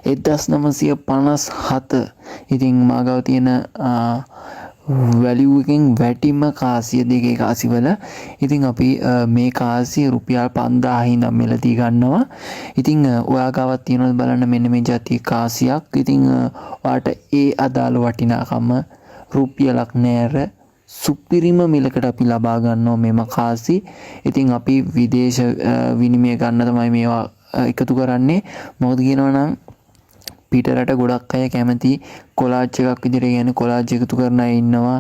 1957. ඉතින් මාගාව තියෙන වැලියු එකෙන් වැටිම කාසිය දෙකේ කාසිවල ඉතින් අපි මේ කාසිය රුපියල් 5000 ඉඳන් මෙලදී ගන්නවා. ඉතින් ඔයා ගාවත් තියෙනවද බලන්න මෙන්න මේ જાතිය කාසියක්. ඉතින් ඔයාට ඒ අදාළ වටිනාකම රුපියලක් නෑර සුපිරිම මිලකට අපි ලබා ගන්නවා මෙම කාසි. ඉතින් අපි විදේශ විනිමය ගන්න තමයි මේවා එකතු කරන්නේ. මොකද කියනවා නම් පිටරට ගොඩක් අය කැමති කොලාජ් එකක් විදිහට කියන්නේ කොලාජ් එකතු කරන අය ඉන්නවා.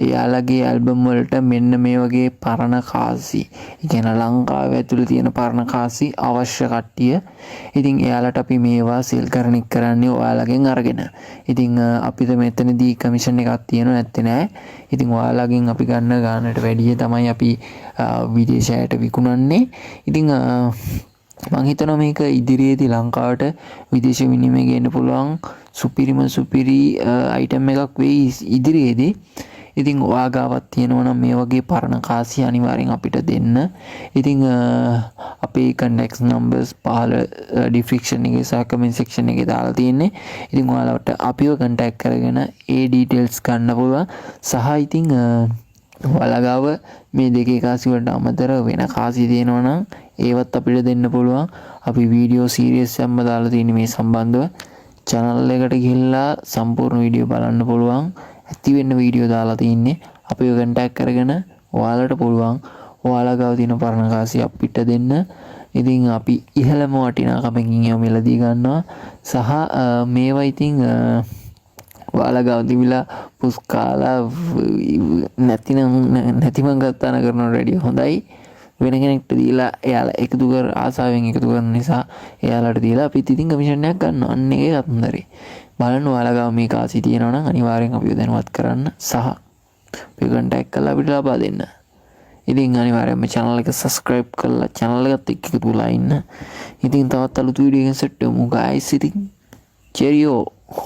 එයාලගේ ඇල්බම් වලට මෙන්න මේ වගේ පරණ කාසි. ඒ කියන්නේ ලංකාවේ ඇතුළේ තියෙන පරණ කාසි අවශ්‍ය කට්ටිය. ඉතින් එයාලට අපි මේවා සෙල් කරන එක කරන්නේ ඔයාලගෙන් අරගෙන. ඉතින් අපිට මෙතනදී කමිෂන් එකක් තියෙනව නැත්තේ නෑ. ඉතින් ඔයාලගෙන් අපි ගන්න ගානට වැඩිය තමයි අපි විදේශයට විකුණන්නේ. ඉතින් මං හිතනවා මේක ඉදිරියේදී ලංකාවට විදේශ විනිමය ගේන්න පුළුවන් සුපිරි අයිටම් එකක් වෙයි ඉදිරියේදී. ඉතින් ඔයා ගාවත් තියෙනවා නම් මේ වගේ පරණ කාසි අනිවාර්යෙන් අපිට දෙන්න. ඉතින් අපේ කන්ටැක්ට් නම්බර්ස් පහළ ඩිස්ක්‍රිප්ෂන් එකේ සහ කමෙන්ට් සෙක්ෂන් එකේ දාලා තියෙන්නේ. ඉතින් ඔයාලට අපිව කන්ටැක්ට් කරගෙන ඒ ඩීටේල්ස් ගන්න පුළුවන්. සහ ඉතින් ඔයාලා ගාව මේ දෙකේ කාසි වලට අමතර වෙන කාසි තියෙනවා නම් ඒවත් අපිට දෙන්න පුළුවන්. අපි වීඩියෝ සීරීස් එකක්ම දාලා තියෙන මේ සම්බන්ධව channel එකට ගිහිල්ලා සම්පූර්ණ වීඩියෝ බලන්න පුළුවන්. ඇති වෙන්න වීඩියෝ දාලා තින්නේ. අපිව කන්ටැක්ට් කරගෙන ඔයාලට පුළුවන් ඔයාලා ගාව තියෙන පරණ කාසි අපිට දෙන්න. ඉතින් අපි ඉහළම වටිනාකමකින් ඒවා මෙලදී ගන්නවා. සහ මේවා ඉතින් ඔයාලා ගාව තිබිලා පුස්කාලා නැතිනම් ගත්තාන කරනවට වැඩිය හොඳයි. වෙන කෙනෙක්ට දීලා එයාලා එකතු කර ආසාවෙන් එකතු කරන නිසා එයාලට දීලා අපිත් ඉතින් කමිෂන් එකක් ගන්නවා. අන්න ඒකේ අත්තරේ. බලන්න ඔයාලා ගාව මේ කාසි තියෙනවා නම් අනිවාර්යෙන් අපිව දැනුවත් කරන්න සහ අපිව කන්ටැක්ට් කරලා අපිට ලබා දෙන්න. ඉතින් අනිවාර්යයෙන්ම channel එක subscribe කරලා channel එකත් එක්ක එකතු වෙලා ඉන්න. ඉතින් තවත් අලුත් වීඩියෝ එකකින් සෙට් වෙමු guys. ඉතින් cheerio.